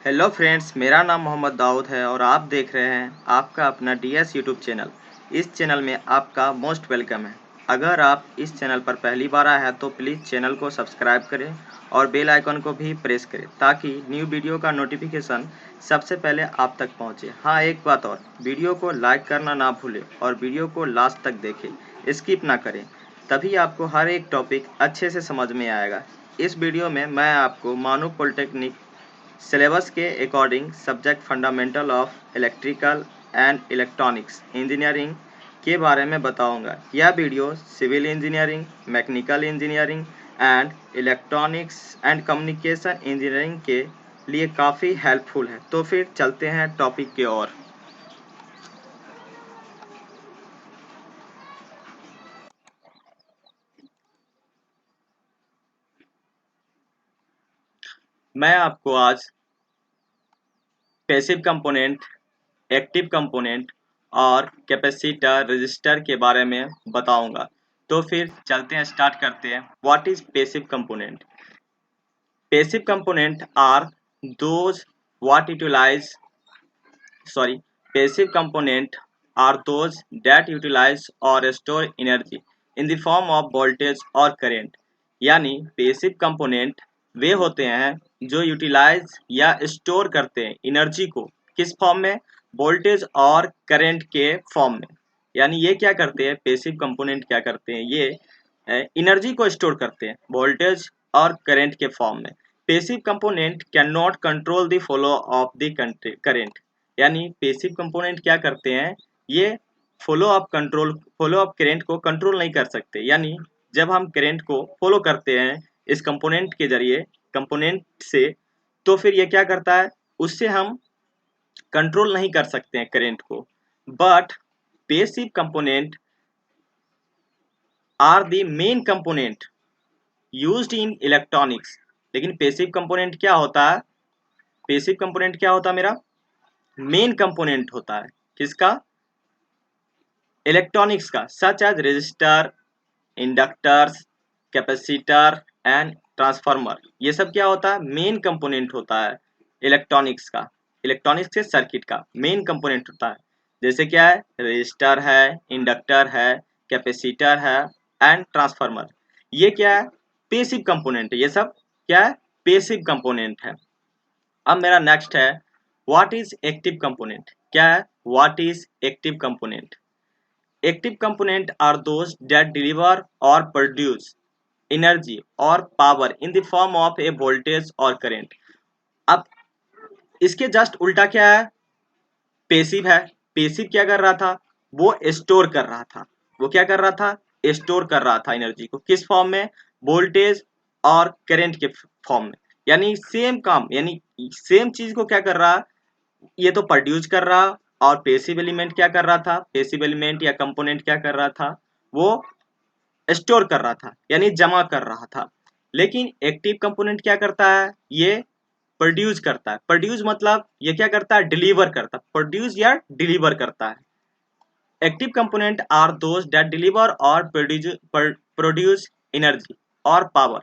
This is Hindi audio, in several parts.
हेलो फ्रेंड्स, मेरा नाम मोहम्मद दाऊद है और आप देख रहे हैं आपका अपना डीएस यूट्यूब चैनल। इस चैनल में आपका मोस्ट वेलकम है। अगर आप इस चैनल पर पहली बार आए हैं तो प्लीज़ चैनल को सब्सक्राइब करें और बेल आइकन को भी प्रेस करें ताकि न्यू वीडियो का नोटिफिकेशन सबसे पहले आप तक पहुंचे। हाँ, एक बात और, वीडियो को लाइक करना ना भूलें और वीडियो को लास्ट तक देखें, स्किप ना करें, तभी आपको हर एक टॉपिक अच्छे से समझ में आएगा। इस वीडियो में मैं आपको मानू पॉलिटेक्निक सिलेबस के according subject fundamental of electrical and electronics engineering के बारे में बताऊंगा। यह video civil engineering, mechanical engineering and electronics and communication engineering के लिए काफ़ी हेल्पफुल है। तो फिर चलते हैं टॉपिक की ओर। मैं आपको आज पैसिव कंपोनेंट, एक्टिव कंपोनेंट और कैपेसिटर रजिस्टर के बारे में बताऊंगा। तो फिर चलते हैं, स्टार्ट करते हैं। What is passive component? Passive component are those what utilize sorry passive component are those that utilize or store energy in the form of voltage or current। यानी पैसिव कंपोनेंट वे होते हैं जो यूटिलाइज या स्टोर करते हैं एनर्जी को, किस फॉर्म में? वोल्टेज और करंट के फॉर्म में। यानी ये क्या करते हैं, पैसिव कंपोनेंट क्या करते हैं, ये एनर्जी को स्टोर करते हैं वोल्टेज और करंट के फॉर्म में। Passive component can not control the flow of the current. यानी पैसिव कंपोनेंट क्या करते हैं, ये फॉलो अप करंट को कंट्रोल नहीं कर सकते। यानी जब हम करंट को फॉलो करते हैं इस कंपोनेंट के जरिए, कंपोनेंट से, तो फिर ये क्या करता है, उससे हम कंट्रोल नहीं कर सकते हैं करंट को। But passive component are the main component used in electronics. लेकिन पैसिव कंपोनेंट क्या होता है? पैसिव कंपोनेंट क्या होता है मेरा? मेन कंपोनेंट होता है किसका? इलेक्ट्रॉनिक्स का, such as resistor, inductors, capacitor and transformer. ये सब क्या होता है? मेन कंपोनेंट होता है इलेक्ट्रॉनिक्स का। इलेक्ट्रॉनिक्स के सर्किट का मेन कंपोनेंट होता है। जैसे क्या है? रेजिस्टर है, इंडक्टर है, कैपेसिटर है एंड ट्रांसफार्मर। ये क्या है? पैसिव कंपोनेंट है। ये सब क्या है? पैसिव कंपोनेंट है। अब मेरा नेक्स्ट है, व्हाट इज एक्टिव कंपोनेंट? क्या है? What is active component? Active component are those that deliver और प्रोड्यूस एनर्जी और power in the form of a voltage और करंट। अब इसके जस्ट उल्टा क्या है? पैसिव है। पैसिव क्या कर रहा था? वो स्टोर कर रहा था। वो क्या कर रहा था? स्टोर कर रहा था एनर्जी को, किस फॉर्म में? वोल्टेज और करंट के फॉर्म में। यानी सेम काम, यानी सेम चीज को क्या कर रहा? ये तो प्रोड्यूस कर रहा, और पैसिव एलिमेंट क्या कर रहा था? पैसिव एलिमेंट या कंपोनेंट क्या कर रहा था? वो स्टोर कर रहा था, यानी जमा कर रहा था। लेकिन एक्टिव कंपोनेंट क्या करता है? ये प्रोड्यूस करता है। प्रोड्यूस मतलब ये क्या करता है? डिलीवर करता है। प्रोड्यूस या डिलीवर करता है। Active component are those that deliver और प्रोड्यूस एनर्जी और पावर।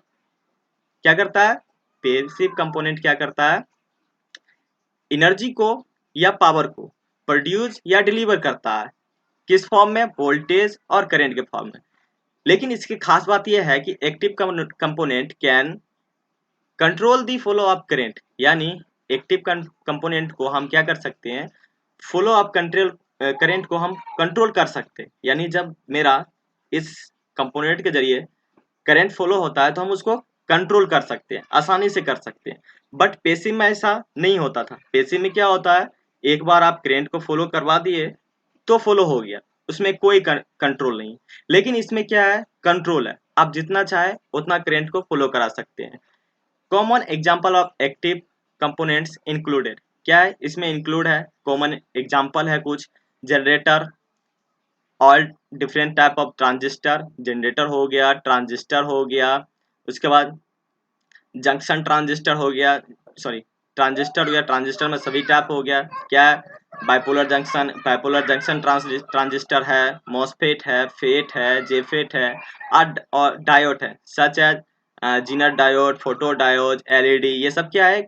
क्या करता है? पैसिव कंपोनेंट क्या करता है? एनर्जी को या पावर को प्रोड्यूस या डिलीवर करता है, किस फॉर्म में? वोल्टेज और करंट के फॉर्म में। लेकिन इसकी खास बात यह है कि active component can control the flow of current. यानी एक्टिव कंपोनेंट को हम क्या कर सकते हैं? फ्लो ऑफ कंट्रोल करंट को हम कंट्रोल कर सकते हैं। यानी जब मेरा इस कंपोनेंट के जरिए करंट फ्लो होता है तो हम उसको कंट्रोल कर सकते हैं, आसानी से कर सकते हैं। बट पैसिव में ऐसा नहीं होता था। पैसिव में क्या होता है, एक बार आप करंट को फॉलो करवा दिए तो फॉलो हो गया, उसमें कोई कंट्रोल नहीं। लेकिन इसमें क्या है? कंट्रोल है। आप जितना चाहे उतना करंट को फॉलो करा सकते हैं। Common example of active components included. क्या है इसमें इंक्लूड है? कॉमन एग्जाम्पल है कुछ, generator, all different type of transistor, generator हो गया, ट्रांजिस्टर हो गया, उसके बाद जंक्शन ट्रांजिस्टर हो गया, सॉरी ट्रांजिस्टर हो गया, ट्रांजिस्टर में सभी टाइप हो गया। क्या है? बाइपोलर जंक्शन ट्रांजिस्टर है, मॉसफेट है, फेट है, जेफेट है और डायोड है, such as zener diode, photo diode, LED. ये सब क्या है?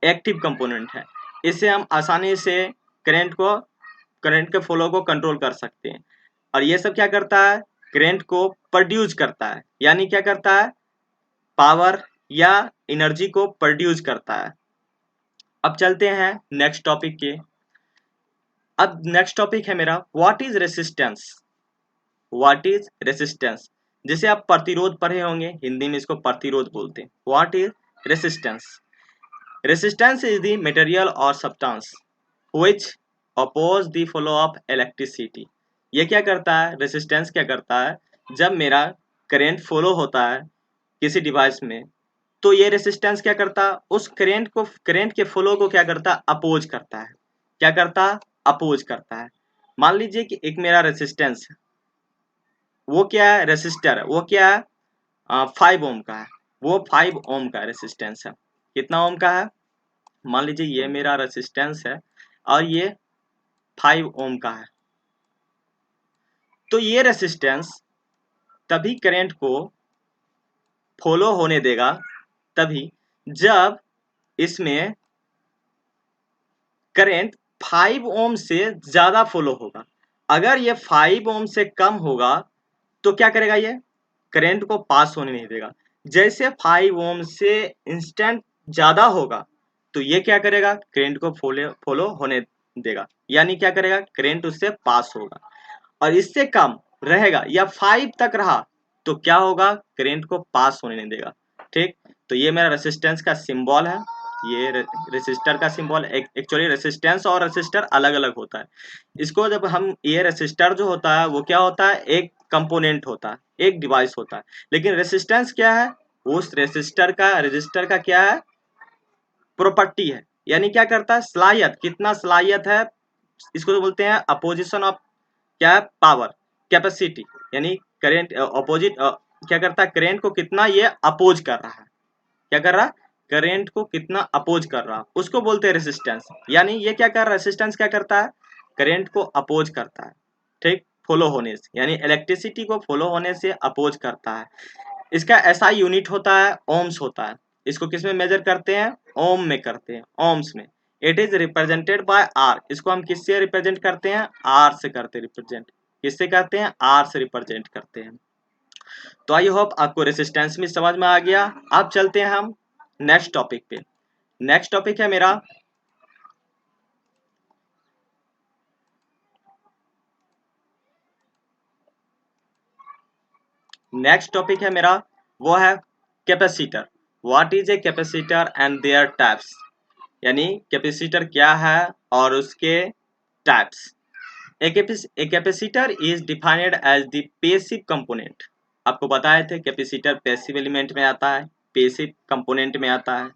एक्टिव कंपोनेंट है। इससे हम आसानी से करंट के फ्लो को कंट्रोल कर सकते हैं। और ये सब क्या करता है, करंट को प्रोड्यूस करता है, यानी क्या करता है, पावर या एनर्जी को प्रोड्यूस करता है। अब चलते हैं नेक्स्ट टॉपिक के। अब नेक्स्ट टॉपिक है मेरा what is resistance. What is resistance, जिसे आप प्रतिरोध पढ़े होंगे, हिंदी में इसको प्रतिरोध बोलते हैं। What is resistance. Resistance is the material और substance which oppose the flow of electricity. ये क्या करता है, रेसिस्टेंस क्या करता है, जब मेरा करंट फ्लो होता है किसी डिवाइस में, तो ये रेसिस्टेंस क्या करता है, उस करंट के फ्लो को क्या करता है, अपोज करता है। क्या करता है, अपोज करता है। मान लीजिए कि एक मेरा रेसिस्टेंस है, वो क्या है, रेसिस्टर है, वो क्या है, 5 ओम का है। वो 5 ओम का रेसिस्टेंस है। कितना ओम का है, मान लीजिए ये मेरा रेसिस्टेंस है और ये 5 ओम का है। तो ये रेसिस्टेंस तभी करंट को फॉलो होने देगा, तभी जब इसमें करंट 5 ओम से ज्यादा फॉलो होगा। अगर ये 5 ओम से कम होगा तो क्या करेगा, ये करंट को पास होने नहीं देगा। जैसे 5 ओम से इंस्टेंट ज्यादा होगा तो ये क्या करेगा, करंट को फॉलो होने देगा, यानी क्या करेगा, करंट उससे पास होगा। और इससे कम रहेगा या 5 तक रहा तो क्या होगा, करंट को पास होने नहीं देगा। ठीक, तो ये मेरा रेसिस्टेंस का सिंबल है, ये रेसिस्टर का सिंबल। एक्चुअली रेसिस्टेंस और रेसिस्टर अलग अलग होता है। इसको जब हम, ये रेसिस्टर जो होता है वो क्या होता है, एक कंपोनेंट होता है, एक डिवाइस होता है। लेकिन रेसिस्टेंस क्या है, उस रजिस्टर का क्या है, प्रॉपर्टी है। यानी क्या करता है, सलाहियत, कितना सलाहियत है, इसको तो बोलते हैं अपोजिशन ऑफ क्या है, पावर, कैपेसिटी। यानी करेंट अपोजिट क्या करता है, करेंट को कितना ये अपोज कर रहा है। क्या कर रहा है, करेंट को कितना अपोज कर रहा है, उसको बोलते हैं रेसिस्टेंस। यानी ये क्या कर रहा है, रेसिस्टेंस क्या करता है, करेंट को अपोज करता है। ठीक, फॉलो होने से, यानी इलेक्ट्रिसिटी को फॉलो होने से अपोज करता है। इसका ऐसा यूनिट होता है, ओम्स होता है। इसको किस में मेजर करते हैं, ओम में करते हैं, ओम्स में। It is represented by R. इसको हम किससे रिप्रेजेंट करते हैं, आर से करते हैं रिप्रेजेंट। किससे करते हैं, आर से रिप्रेजेंट करते हैं। तो आई होप आपको रेसिस्टेंस में समझ में आ गया। अब चलते हैं हम नेक्स्ट टॉपिक पे। नेक्स्ट टॉपिक है मेरा वो है capacitor. What is a capacitor and there types. यानी कैपेसिटर क्या है और उसके types. A capacitor is defined as the passive component। आपको बताए थे कैपेसिटर पैसिव एलिमेंट में आता है, पैसिव कंपोनेंट में आता है।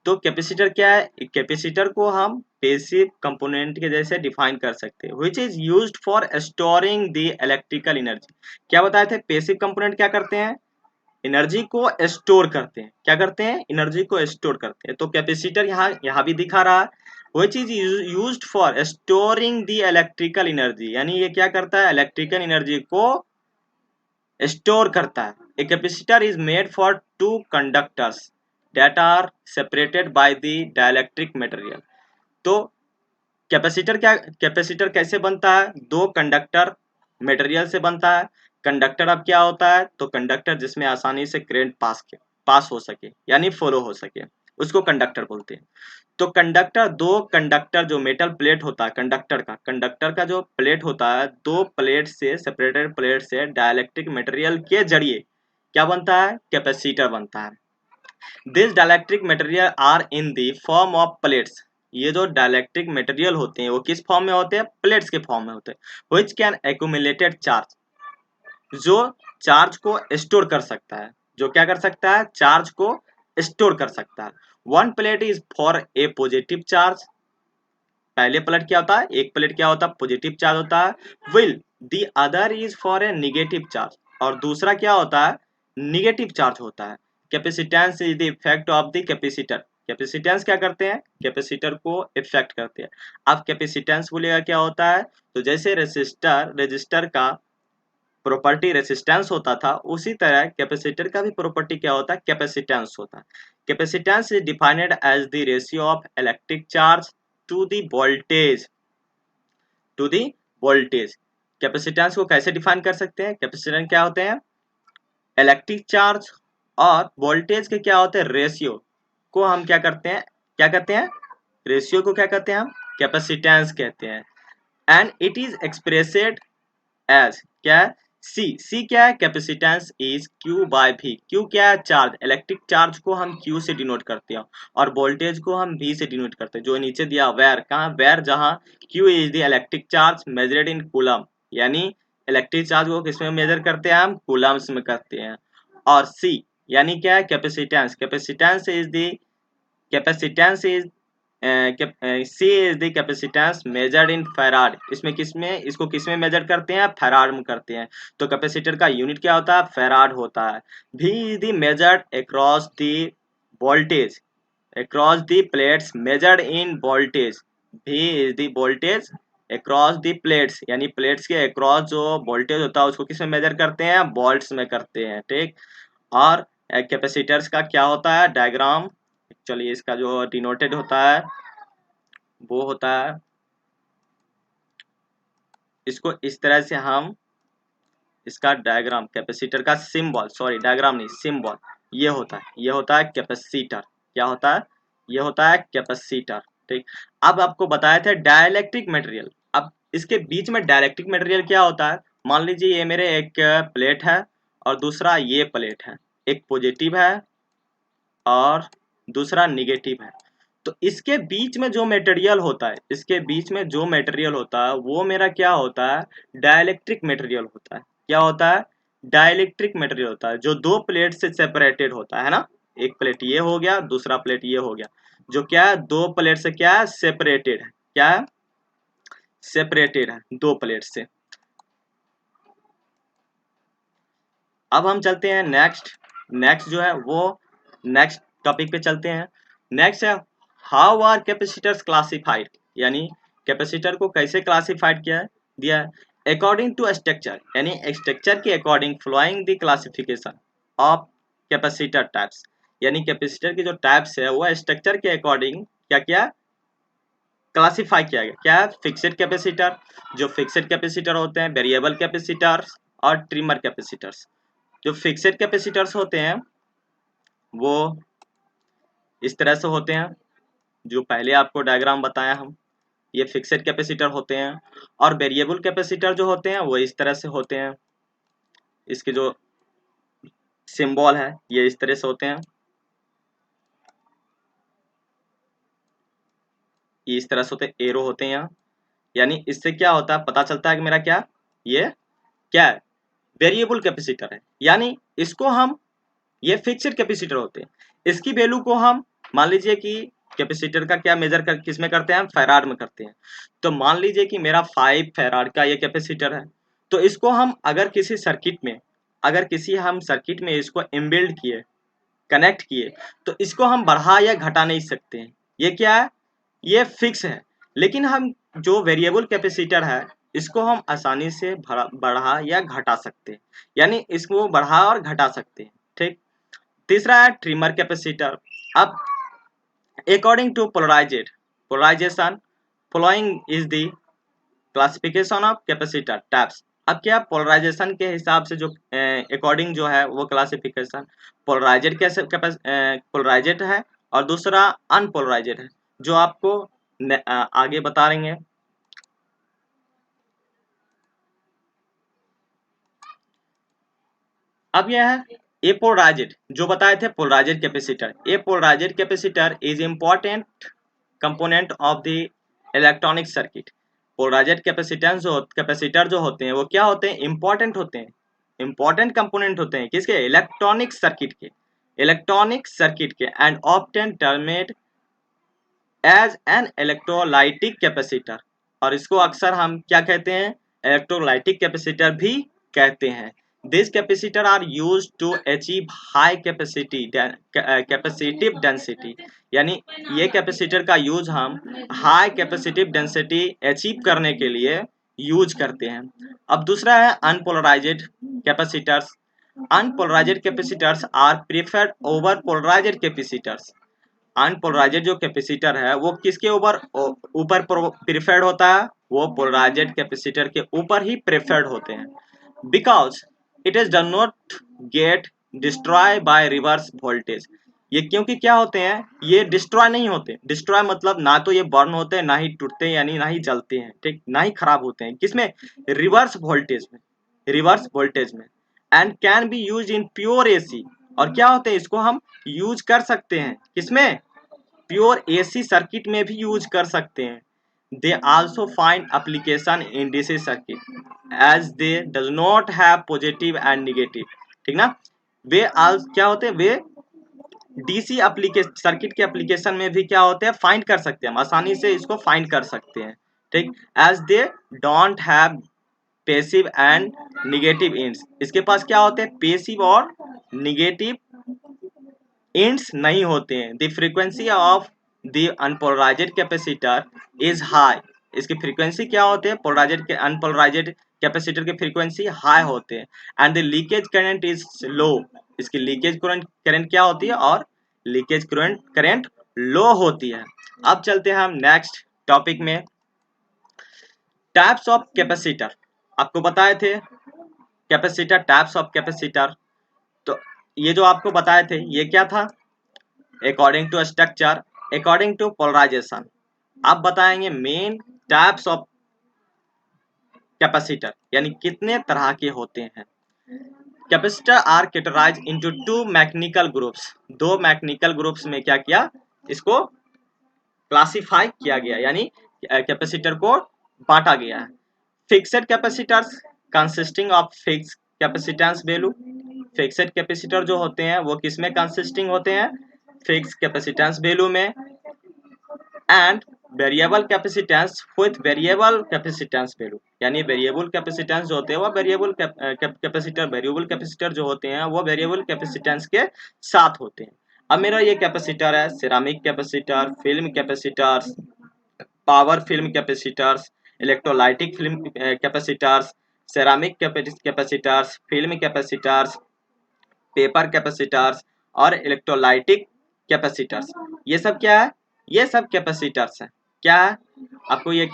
तो कैपेसिटर क्या है, कैपेसिटर को हम पैसिव कंपोनेंट के जैसे डिफाइन कर सकते हैं। Which is used for storing the electrical energy. क्या बताए थे, पैसिव कंपोनेंट क्या करते हैं, एनर्जी को स्टोर करते हैं। क्या करते हैं, एनर्जी को स्टोर करते हैं। तो कैपेसिटर यहाँ भी दिखा रहा है, which is used for storing the electrical energy। यानी ये क्या करता है, इलेक्ट्रिकल एनर्जी को स्टोर करता है। A capacitor is made for two conductors that are separated by the dielectric material। तो कैपेसिटर कैसे बनता है, दो कंडक्टर मटेरियल से बनता है। कंडक्टर अब क्या होता है, तो कंडक्टर जिसमें आसानी से करंट पास हो सके, यानी फ्लो हो सके, उसको कंडक्टर बोलते हैं। तो दो कंडक्टर जो मेटल प्लेट होता है, कंडक्टर का जो प्लेट होता है, दो प्लेट से, सेपरेटेड प्लेट से डाइलेक्ट्रिक मटेरियल के जरिए क्या बनता है, कैपेसिटर बनता है। This dielectric material are in the form of plates. ये जो डाइलेक्ट्रिक मटेरियल होते हैं वो किस फॉर्म में होते हैं, प्लेट्स के फॉर्म में होते हैं। व्हिच कैन एक्यूमुलेटेड चार्ज, जो चार्ज को स्टोर कर सकता है, जो क्या कर सकता है, चार्ज को स्टोर कर सकता है। One plate is for a positive charge. पहले प्लेट क्या होता है, एक प्लेट क्या होता है, पॉजिटिव चार्ज होता है। Will the other is for a negative charge, और दूसरा क्या होता है, निगेटिव चार्ज होता है। Capacitance is the effect of the capacitor. Capacitance क्या करते हैं, कैपेसिटर को इफेक्ट करते हैं। अब कैपेसिटेंस बोलेगा क्या होता है, तो जैसे रजिस्टर का प्रॉपर्टी रेसिस्टेंस होता था, उसी तरह कैपेसिटर का भी प्रॉपर्टी क्या होता है, कैपेसिटेंस होता है। Capacitance is defined as the ratio of electric charge to the voltage to the voltage. Capacitance को कैसे डिफाइन कर सकते हैं, कैपेसिटेंस क्या होते हैं, इलेक्ट्रिक चार्ज और वोल्टेज के क्या होते हैं, रेशियो को हम क्या करते हैं, क्या कहते हैं, रेशियो को क्या कहते हैं हम, कैपेसिटेंस कहते हैं। And it is expressed as क्या है, सी क्या है, capacitance is Q by V. Q क्या है, चार्ज, इलेक्ट्रिक चार्ज को हम क्यू से डिनोट करते हैं और वोल्टेज को हम वी से डिनोट करते हैं। जो नीचे दिया वेर, कहाँ वेर, जहां Q is the electric charge measured in coulomb, यानी इलेक्ट्रिक चार्ज को किसमें मेजर करते हैं हम, कूलम्स में करते हैं। और सी यानी क्या है, capacitance, capacitance is the capacitance is C is the capacitance measured in farad. इसमें किसमें, इसको किसमें मेजर करते हैं, फैराड में करते हैं। तो कैपेसिटर का यूनिट क्या होता है, फैराड होता है। V is the measured across the voltage, across the plates measured in voltage. V is the voltage across the plates, यानी प्लेट्स के अक्रॉस जो वोल्टेज होता है उसको किसमें मेजर करते हैं, वोल्ट्स में करते हैं, ठीक। और कैपेसिटर्स का क्या होता है डायग्राम, चलिए इसका जो डिनोटेड होता है वो होता है, इसको इस तरह से हम, इसका डायग्राम, कैपेसिटर का सिंबल, सॉरी डायग्राम नहीं सिंबल, ये होता है, ये होता है कैपेसिटर। क्या होता है, ये होता है कैपेसिटर, ठीक। अब आपको बताया था डाइलेक्ट्रिक मटेरियल। अब इसके बीच में डाइलेक्ट्रिक मटेरियल क्या होता है, मान लीजिए ये मेरे एक प्लेट है और दूसरा ये प्लेट है, एक पॉजिटिव है और दूसरा निगेटिव है। तो इसके बीच में जो मटेरियल होता है, इसके बीच में जो मटेरियल होता है वो मेरा क्या होता है, डाइलेक्ट्रिक मटेरियल होता है। क्या होता है, डाइलेक्ट्रिक मटेरियल होता है, जो दो प्लेट से सेपरेटेड होता है ना। एक प्लेट ये हो गया, दूसरा प्लेट ये हो गया, जो क्या है, दो प्लेट से क्या है, सेपरेटेड है। क्या है, सेपरेटेड है दो प्लेट से। अब हम चलते हैं नेक्स्ट, नेक्स्ट जो है वो नेक्स्ट टॉपिक पे चलते हैं। नेक्स्ट है हाउ आर कैपेसिटर्स क्लासिफाइड, यानी कैपेसिटर को कैसे क्लासिफाइड किया है, दिया है अकॉर्डिंग टू स्ट्रक्चर, यानी स्ट्रक्चर के according flowing the classification of capacitor types. यानी कैपेसिटर के जो टाइप्स है वो स्ट्रक्चर के अकॉर्डिंग क्या किया, क्लासिफाई किया गया। क्या है, फिक्स्ड कैपेसिटर, जो फिक्स्ड कैपेसिटर होते हैं, वेरिएबल कैपेसिटर्स और ट्रिमर कैपेसिटर्स। जो फिक्स्ड कैपेसिटर्स होते हैं वो इस तरह से होते हैं, जो पहले आपको डायग्राम बताया हम, ये फिक्स्ड कैपेसिटर होते हैं। और वेरिएबल कैपेसिटर जो होते हैं वो इस तरह से होते हैं, इसके जो सिंबल है ये इस तरह से होते हैं, ये इस तरह से होते हैं, एरो होते हैं यहाँ। यानी इससे क्या होता है, पता चलता है कि मेरा क्या, ये क्या है, वेरिएबल कैपेसिटर है। यानी इसको हम, ये फिक्स्ड कैपेसिटर होते हैं, इसकी वैल्यू को हम, मान लीजिए कि कैपेसिटर का क्या मेजर कर किस में करते हैं, हम फैराड में करते हैं। तो मान लीजिए कि मेरा 5 फैराड का ये कैपेसिटर है, तो इसको हम अगर किसी सर्किट में, अगर किसी हम सर्किट में इसको इनबिल्ड किए, कनेक्ट किए, तो इसको हम बढ़ा या घटा नहीं सकते हैं। ये क्या है, ये फिक्स है। लेकिन हम जो वेरिएबल कैपेसिटर है इसको हम आसानी से बढ़ा या घटा सकते हैं, यानी इसको बढ़ा और घटा सकते हैं, ठीक। तीसरा है ट्रिमर कैपेसिटर। अब according to polarization following is the classification of capacitor types. अब क्या पोलराइजेशन के हिसाब से जो अकॉर्डिंग जो है वो क्लासिफिकेशन, पोलराइजेड कैसे पोलराइजेड है और दूसरा अनपोलराइजेड है, जो आपको आगे बता रहे हैं। अब यह है ए पोलराइजेड, जो बताए थे polarised capacitor. A polarised capacitor is important component of the electronic circuit. Polarised capacitor जो होते हैं वो क्या होते हैं, इंपॉर्टेंट होते हैं, इंपॉर्टेंट कंपोनेंट होते हैं किसके, इलेक्ट्रॉनिक सर्किट के, इलेक्ट्रॉनिक सर्किट के। And often termed as an electrolytic capacitor, और इसको अक्सर हम क्या कहते हैं, इलेक्ट्रोलाइटिक कैपेसिटर भी कहते हैं। This capacitor are use to achieve high capacity capacitive density, यानी ये कैपेसिटर का यूज हम हाई कैपेसिटिव डेंसिटी अचीव करने के लिए यूज करते हैं। अब दूसरा है unpolarized capacitors. Unpolarized capacitors are preferred over polarized capacitors. Unpolarized जो कैपेसिटर है वो किसके ऊपर ऊपर प्रीफर्ड होता है, वो पोलराइज्ड कैपेसिटर के ऊपर ही प्रीफर्ड होते हैं, because it is does not get destroy by reverse voltage. ये क्योंकि क्या होते हैं, ये डिस्ट्रॉय नहीं होते। डिस्ट्रॉय मतलब ना तो ये बर्न होते हैं, ना ही टूटते हैं, यानी ना ही जलते हैं, ठीक, ना ही खराब होते हैं। किसमें, रिवर्स वोल्टेज में, रिवर्स वोल्टेज में। And can be use in pure AC, और क्या होते हैं, इसको हम यूज कर सकते हैं किसमें, प्योर एसी सर्किट में भी यूज कर सकते हैं। They also find application in DC circuit as they does not have positive and negative, ठीक ना। वे क्या होते हैं, वे डीसी एप्लीकेशन सर्किट के एप्लीकेशन में भी क्या होते हैं, फाइंड कर सकते हैं, हम आसानी से इसको फाइंड कर सकते हैं, ठीक। As they don't have passive and negative ends, इसके पास क्या होते हैं, पेसिव और निगेटिव इंड्स नहीं होते हैं। The frequency of the unpolarised capacitor is high, इसकी फ्रीक्वेंसी क्या होते हैं, पोलराइज्ड के अनपोलराइज्ड कैपेसिटर के फ्रीक्वेंसी हाई होते हैं। And the leakage current is low, इसकी लीकेज करंट क्या होती है, और लीकेज करंट लो होती है। अब चलते हैं हम नेक्स्ट टॉपिक में, टाइप्स ऑफ कैपेसिटर। आपको बताए थे कैपेसिटर, टाइप्स ऑफ कैपेसिटर, तो ये जो आपको बताए थे ये क्या था, according to structure, according to polarization. आप बताएंगे मेन टाइप्स ऑफ कैपेसिटर, यानी कितने तरह के होते हैं। Capacitor are categorize into two mechanical groups, दो मैकेनिकल ग्रुप्स में क्या किया, इसको क्लासिफाई किया गया, यानी कैपेसिटर को बांटा गया है। Fixed capacitors consisting of fix capacitance value, fixed capacitor जो होते हैं वो किसमें कंसिस्टिंग होते हैं, फिक्स कैपेसिटेंस वैल्यू में। And variable capacitance with variable capacitance value, यानी वेरिएबल कैपेसिटेंस जो होते हैं वो वेरिएबल कैपेसिटर, वेरिएबल कैपेसिटर जो होते हैं वो वेरिएबल कैपेसिटेंस के साथ होते हैं। अब मेरा ये कैपेसिटर है, ceramic capacitor, film capacitors, power film capacitors, electrolytic film capacitors, ceramic capacitors, film capacitors, paper capacitors और इलेक्ट्रोलाइटिक कैपेसिटर्स। ये सब क्या है, ये सब कैपेसिटर्स है। क्या है, आपको ये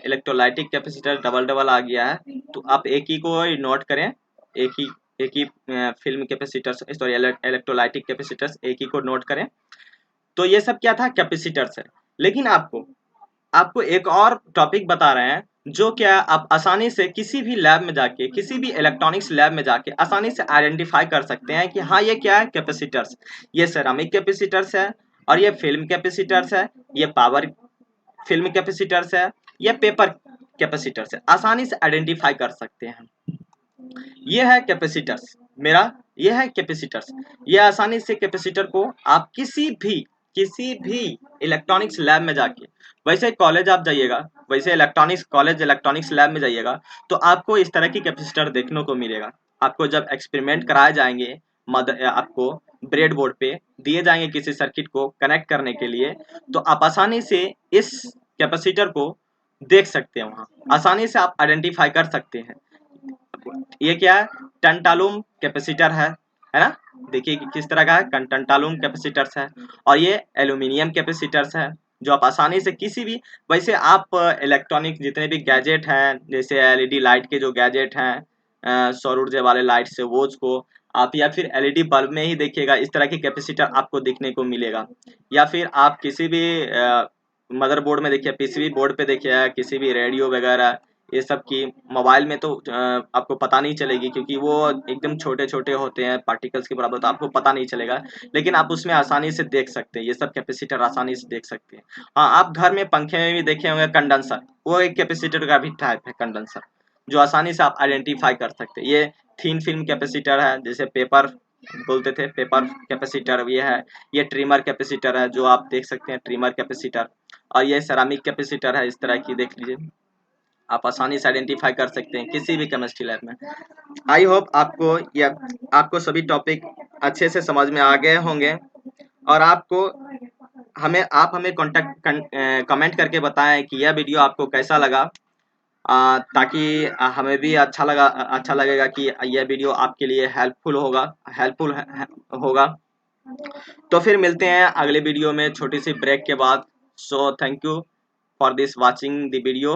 इलेक्ट्रोलाइटिक कैपेसिटर डबल डबल आ गया है, तो आप एक ही को नोट करें, एक ही film capacitors, sorry electrolytic capacitors, एक ही को नोट करें। तो ये सब क्या था, कैपेसिटर्स है। लेकिन आपको आपको एक और टॉपिक बता रहे हैं, जो क्या आप आसानी से किसी भी लैब में जाके, किसी भी इलेक्ट्रॉनिक्स लैब में जाके आसानी से आइडेंटिफाई कर सकते हैं कि हाँ ये क्या है, कैपेसिटर्स। ये सेरामिक कैपेसिटर्स है, और ये फिल्म कैपेसिटर्स है, ये पावर फिल्म कैपेसिटर्स है, ये पेपर कैपेसिटर्स है, आसानी से आइडेंटिफाई कर सकते हैं। ये है कैपेसिटर्स, मेरा ये है कैपेसिटर्स। ये आसानी से कैपेसिटर को आप किसी भी इलेक्ट्रॉनिक्स लैब में जाके, वैसे कॉलेज आप जाइएगा, वैसे इलेक्ट्रॉनिक्स कॉलेज इलेक्ट्रॉनिक्स लैब में जाइएगा तो आपको इस तरह की कैपेसिटर देखने को मिलेगा। आपको जब एक्सपेरिमेंट कराए जाएंगे, आपको ब्रेड बोर्ड पे दिए जाएंगे किसी सर्किट को कनेक्ट करने के लिए, तो आप आसानी से इस कैपेसिटर को देख सकते हैं, वहाँ आसानी से आप आइडेंटिफाई कर सकते हैं। ये क्या है, टंटालुम कैपेसिटर है ना। देखिए कि किस तरह का है, टंटालुम कैपेसिटर्स है। और ये एल्यूमिनियम कैपेसिटर्स है, जो आप आसानी से किसी भी, वैसे आप इलेक्ट्रॉनिक जितने भी गैजेट हैं, जैसे एलईडी लाइट के जो गैजेट हैं, सौर ऊर्जा वाले लाइट से, वो को आप, या फिर एलईडी बल्ब में ही देखिएगा इस तरह की कैपेसिटर आपको देखने को मिलेगा। या फिर आप किसी भी मदरबोर्ड में देखिए, पीसीबी बोर्ड पे देखिए, किसी भी रेडियो वगैरह, ये सब की मोबाइल में तो आपको पता नहीं चलेगी, क्योंकि वो एकदम छोटे छोटे होते हैं, पार्टिकल्स के बराबर, तो आपको पता नहीं चलेगा। लेकिन आप उसमें आसानी से देख सकते हैं, ये सब कैपेसिटर आसानी से देख सकते हैं। हाँ, आप घर में पंखे में भी देखे होंगे कंडेंसर, वो एक कैपेसिटर का भी टाइप है कंडेंसर, जो आसानी से आप आइडेंटिफाई कर सकते हैं। ये थीन फिल्म कैपेसिटर है, जैसे पेपर बोलते थे, पेपर कैपेसिटर ये है। ये ट्रिमर कैपेसिटर है, जो आप देख सकते हैं, ट्रिमर कैपेसिटर। और ये सेरामिक कैपेसिटर है, इस तरह की देख लीजिए, आप आसानी से आइडेंटिफाई कर सकते हैं किसी भी केमिस्ट्री लैब में। आई होप आपको सभी टॉपिक अच्छे से समझ में आ गए होंगे, और आप हमें कमेंट करके बताएं कि यह वीडियो आपको कैसा लगा। ताकि हमें भी अच्छा लगेगा कि यह वीडियो आपके लिए हेल्पफुल होगा। तो फिर मिलते हैं अगले वीडियो में छोटी सी ब्रेक के बाद। So thank you for this watching the video.